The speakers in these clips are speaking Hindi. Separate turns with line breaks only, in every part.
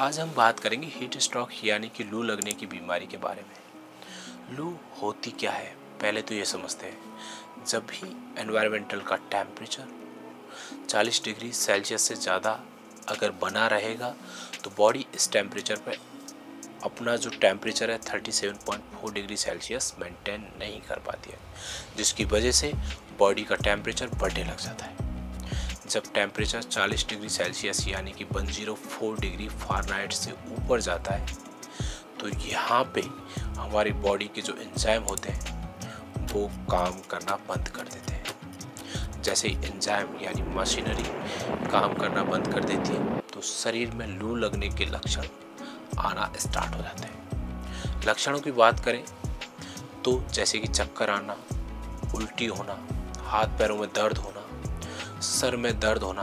आज हम बात करेंगे हीट स्ट्रोक यानी कि लू लगने की बीमारी के बारे में। लू होती क्या है, पहले तो ये समझते हैं। जब भी एनवायरमेंटल का टेम्परेचर 40 डिग्री सेल्सियस से ज़्यादा अगर बना रहेगा तो बॉडी इस टेम्परेचर पर अपना जो टेम्परेचर है 37.4 डिग्री सेल्सियस मेंटेन नहीं कर पाती है, जिसकी वजह से बॉडी का टेम्परेचर बढ़ने लग जाता है। जब टेम्परेचर 40 डिग्री सेल्सियस यानी कि 104 डिग्री फ़ारेनहाइट से ऊपर जाता है तो यहाँ पे हमारी बॉडी के जो एंजाइम होते हैं वो काम करना बंद कर देते हैं। जैसे ही एंजाइम यानी मशीनरी काम करना बंद कर देती है तो शरीर में लू लगने के लक्षण आना स्टार्ट हो जाते हैं। लक्षणों की बात करें तो जैसे कि चक्कर आना, उल्टी होना, हाथ पैरों में दर्द होना, सर में दर्द होना,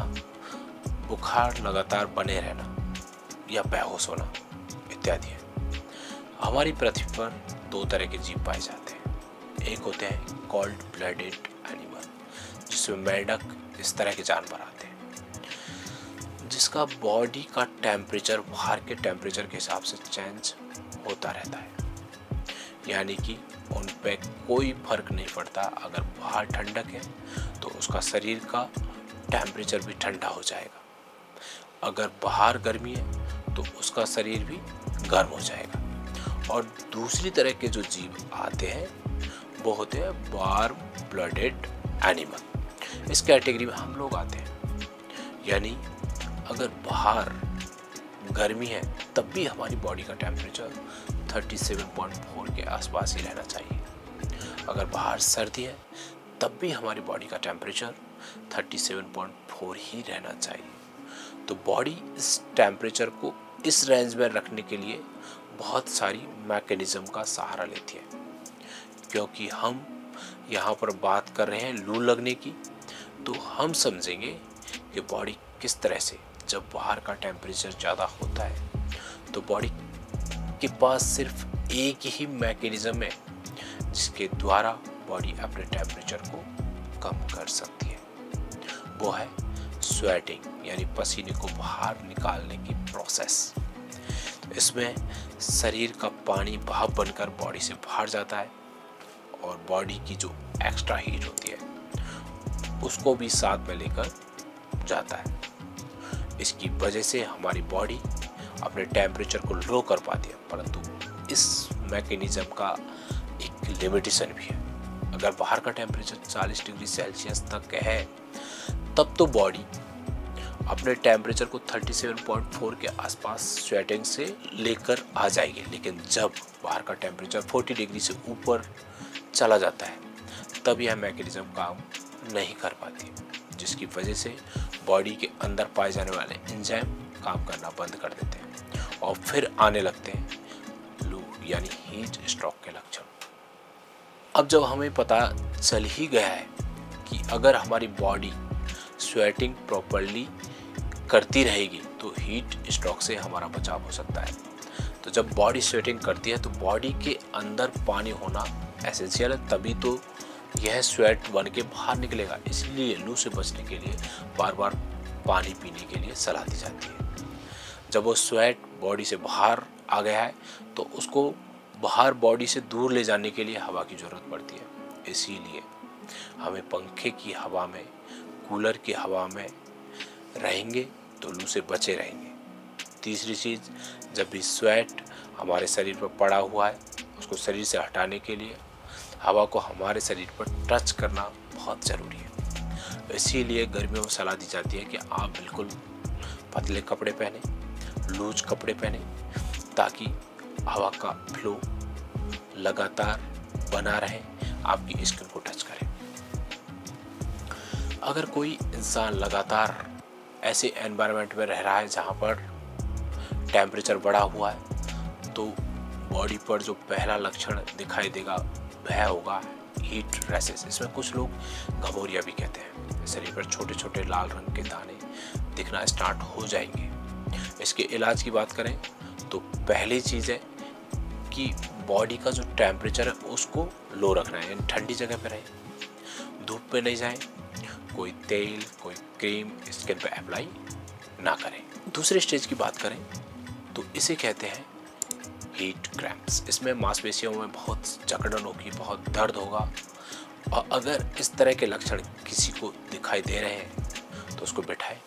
बुखार लगातार बने रहना या बेहोश होना इत्यादि है। हमारी पृथ्वी पर दो तरह के जीव पाए जाते हैं। एक होते हैं कोल्ड ब्लडेड एनिमल, जिसमें मेंढक इस तरह के जानवर आते हैं, जिसका बॉडी का टेम्परेचर बाहर के टेम्परेचर के हिसाब से चेंज होता रहता है, यानी कि उन पे कोई फर्क नहीं पड़ता। अगर बाहर ठंडक है तो उसका शरीर का टेम्परेचर भी ठंडा हो जाएगा, अगर बाहर गर्मी है तो उसका शरीर भी गर्म हो जाएगा। और दूसरी तरह के जो जीव आते हैं वो होते हैं वार्म ब्लडेड एनिमल। इस कैटेगरी में हम लोग आते हैं, यानी अगर बाहर गर्मी है तब भी हमारी बॉडी का टेम्परेचर 37.4 के आसपास ही रहना चाहिए। अगर बाहर सर्दी है तब भी हमारी बॉडी का टेम्परेचर 37.4 ही रहना चाहिए। तो बॉडी इस टेम्परेचर को इस रेंज में रखने के लिए बहुत सारी मैकेनिज़्म का सहारा लेती है। क्योंकि हम यहाँ पर बात कर रहे हैं लू लगने की, तो हम समझेंगे कि बॉडी किस तरह से जब बाहर का टेम्परेचर ज़्यादा होता है तो बॉडी के पास सिर्फ एक ही मैकेनिज़्म है जिसके द्वारा बॉडी अपने टेम्परेचर को कम कर सकती है। वो है स्वेटिंग, यानी पसीने को बाहर निकालने की प्रोसेस। इसमें शरीर का पानी भाप बनकर बॉडी से बाहर जाता है और बॉडी की जो एक्स्ट्रा हीट होती है उसको भी साथ में लेकर जाता है। इसकी वजह से हमारी बॉडी अपने टेम्परेचर को लो कर पाती है, परंतु इस मैकेनिज़्म का एक लिमिटेशन भी है। अगर बाहर का टेम्परेचर 40 डिग्री सेल्सियस तक है तब तो बॉडी अपने टेम्परेचर को 37.4 के आसपास स्वेटिंग से लेकर आ जाएगी, लेकिन जब बाहर का टेम्परेचर 40 डिग्री से ऊपर चला जाता है तब यह मैकेनिज़्म काम नहीं कर पाती, जिसकी वजह से बॉडी के अंदर पाए जाने वाले एंजाइम काम करना बंद कर देते हैं और फिर आने लगते हैं लू यानी हीट स्ट्रोक के लक्षण। अब जब हमें पता चल ही गया है कि अगर हमारी बॉडी स्वेटिंग प्रॉपर्ली करती रहेगी तो हीट स्ट्रोक से हमारा बचाव हो सकता है। तो जब बॉडी स्वेटिंग करती है तो बॉडी के अंदर पानी होना एसेंशियल है, तभी तो यह स्वेट बन के बाहर निकलेगा। इसलिए लू से बचने के लिए बार बार पानी पीने के लिए सलाह दी जाती है। जब वो स्वेट बॉडी से बाहर आ गया है तो उसको बाहर बॉडी से दूर ले जाने के लिए हवा की ज़रूरत पड़ती है। इसीलिए हमें पंखे की हवा में, कूलर की हवा में रहेंगे तो लू से बचे रहेंगे। तीसरी चीज़, जब भी स्वेट हमारे शरीर पर पड़ा हुआ है उसको शरीर से हटाने के लिए हवा को हमारे शरीर पर टच करना बहुत ज़रूरी है। इसीलिए गर्मियों में सलाह दी जाती है कि आप बिल्कुल पतले कपड़े पहने, लूज कपड़े पहने, ताकि हवा का फ्लो लगातार बना रहे, आपकी स्किन को टच करे। अगर कोई इंसान लगातार ऐसे एनवायरनमेंट में रह रहा है जहाँ पर टेम्परेचर बढ़ा हुआ है तो बॉडी पर जो पहला लक्षण दिखाई देगा वह होगा हीट रैशेस। इसमें कुछ लोग घमौरिया भी कहते हैं। शरीर पर छोटे छोटे लाल रंग के दाने दिखना स्टार्ट हो जाएंगे। इसके इलाज की बात करें तो पहली चीज़ है कि बॉडी का जो टेम्परेचर है उसको लो रखना है, यानी ठंडी जगह पर रहें, धूप पे नहीं जाएं, कोई तेल कोई क्रीम स्किन पे अप्लाई ना करें। दूसरे स्टेज की बात करें तो इसे कहते हैं हीट क्रैम्प्स। इसमें मांसपेशियों में बहुत जकड़न होगी, बहुत दर्द होगा, और अगर इस तरह के लक्षण किसी को दिखाई दे रहे हैं तो उसको बिठाएं,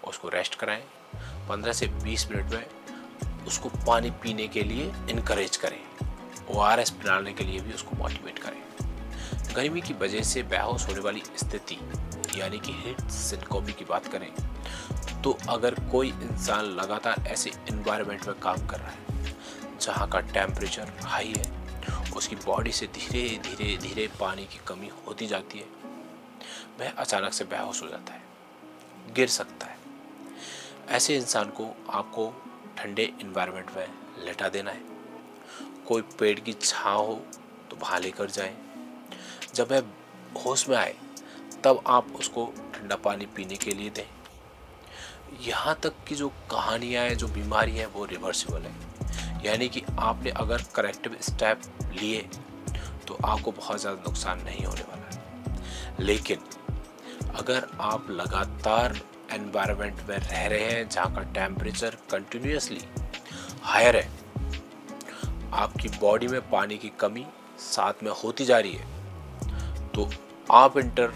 उसको रेस्ट कराएं, 15 से 20 मिनट में उसको पानी पीने के लिए इनकरेज करें, ORS पिलाने के लिए भी उसको मोटिवेट करें। गर्मी की वजह से बेहोश होने वाली स्थिति यानी कि हीट सिनकोपी की बात करें तो अगर कोई इंसान लगातार ऐसे इन्वायरमेंट में काम कर रहा है जहाँ का टेम्परेचर हाई है, उसकी बॉडी से धीरे धीरे धीरे पानी की कमी होती जाती है, वह अचानक से बेहोश हो जाता है, गिर सकता है। ऐसे इंसान को आपको ठंडे इन्वायरमेंट में लेटा देना है। कोई पेड़ की छांव हो तो वहाँ लेकर जाएं। जब वह होश में आए तब आप उसको ठंडा पानी पीने के लिए दें। यहाँ तक कि जो कहानियाँ हैं, जो बीमारी है, वो रिवर्सिबल है, यानी कि आपने अगर करेक्टिव स्टेप लिए तो आपको बहुत ज़्यादा नुकसान नहीं होने वाला है। लेकिन अगर आप लगातार एनवायरनमेंट में रह रहे हैं जहाँ का टेम्परेचर कंटिन्यूसली हायर है, आपकी बॉडी में पानी की कमी साथ में होती जा रही है, तो आप इंटर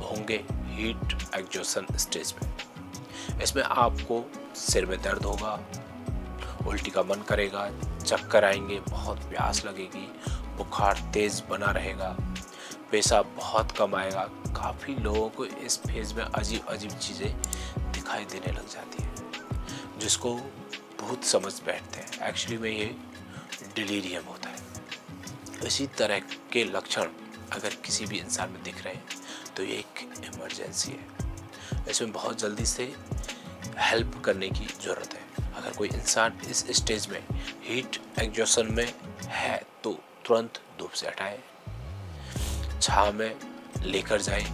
होंगे हीट एग्जॉशन स्टेज में। इसमें आपको सिर में दर्द होगा, उल्टी का मन करेगा, चक्कर आएंगे, बहुत प्यास लगेगी, बुखार तेज बना रहेगा, पेशाब बहुत कम आएगा। काफ़ी लोगों को इस फेज में अजीब अजीब चीज़ें दिखाई देने लग जाती है, जिसको भूत समझ बैठते हैं। एक्चुअली में ये डिलीरियम होता है। इसी तरह के लक्षण अगर किसी भी इंसान में दिख रहे हैं तो ये एक इमरजेंसी है। इसमें बहुत जल्दी से हेल्प करने की ज़रूरत है। अगर कोई इंसान इस स्टेज में हीट एग्जॉशन में है तो तुरंत धूप से हटाएं, छांव में लेकर जाएं,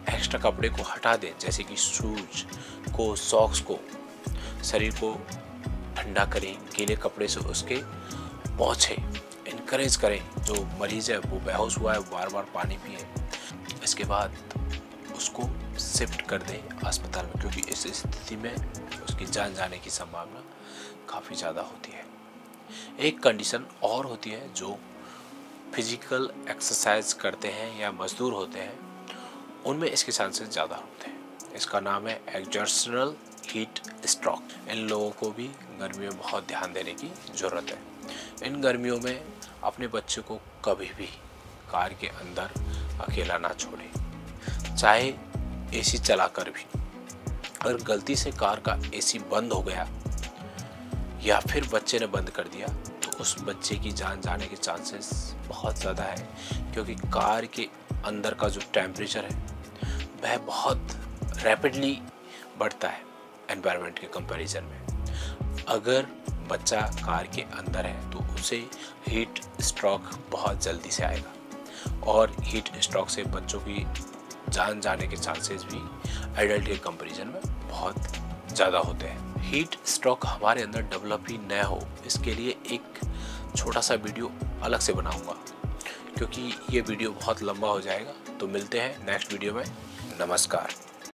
एक्स्ट्रा कपड़े को हटा दें, जैसे कि शूज को, सॉक्स को, शरीर को ठंडा करें, गीले कपड़े से उसके पोंछें, इनकरेज करें। जो मरीज़ है वो बेहोश हुआ है, बार बार पानी पिए। इसके बाद उसको शिफ्ट कर दें अस्पताल में, क्योंकि इस स्थिति में उसकी जान जाने की संभावना काफ़ी ज़्यादा होती है। एक कंडीशन और होती है, जो फिजिकल एक्सरसाइज करते हैं या मजदूर होते हैं, उनमें इसके चांसेस ज़्यादा होते हैं। इसका नाम है एक्सर्शनल हीट स्ट्रोक। इन लोगों को भी गर्मियों में बहुत ध्यान देने की ज़रूरत है। इन गर्मियों में अपने बच्चे को कभी भी कार के अंदर अकेला ना छोड़ें, चाहे एसी चलाकर भी। अगर गलती से कार का एसी बंद हो गया या फिर बच्चे ने बंद कर दिया तो उस बच्चे की जान जाने के चांसेस बहुत ज़्यादा है, क्योंकि कार के अंदर का जो टेम्परेचर है वह बहुत रैपिडली बढ़ता है एनवायरनमेंट के कंपैरिजन में। अगर बच्चा कार के अंदर है तो उसे हीट स्ट्रोक बहुत जल्दी से आएगा, और हीट स्ट्रोक से बच्चों की जान जाने के चांसेस भी एडल्ट के कंपैरिजन में बहुत ज़्यादा होते हैं। हीट स्ट्रोक हमारे अंदर डेवलप ही न हो, इसके लिए एक छोटा सा वीडियो अलग से बनाऊंगा, क्योंकि ये वीडियो बहुत लंबा हो जाएगा। तो मिलते हैं नेक्स्ट वीडियो में। नमस्कार।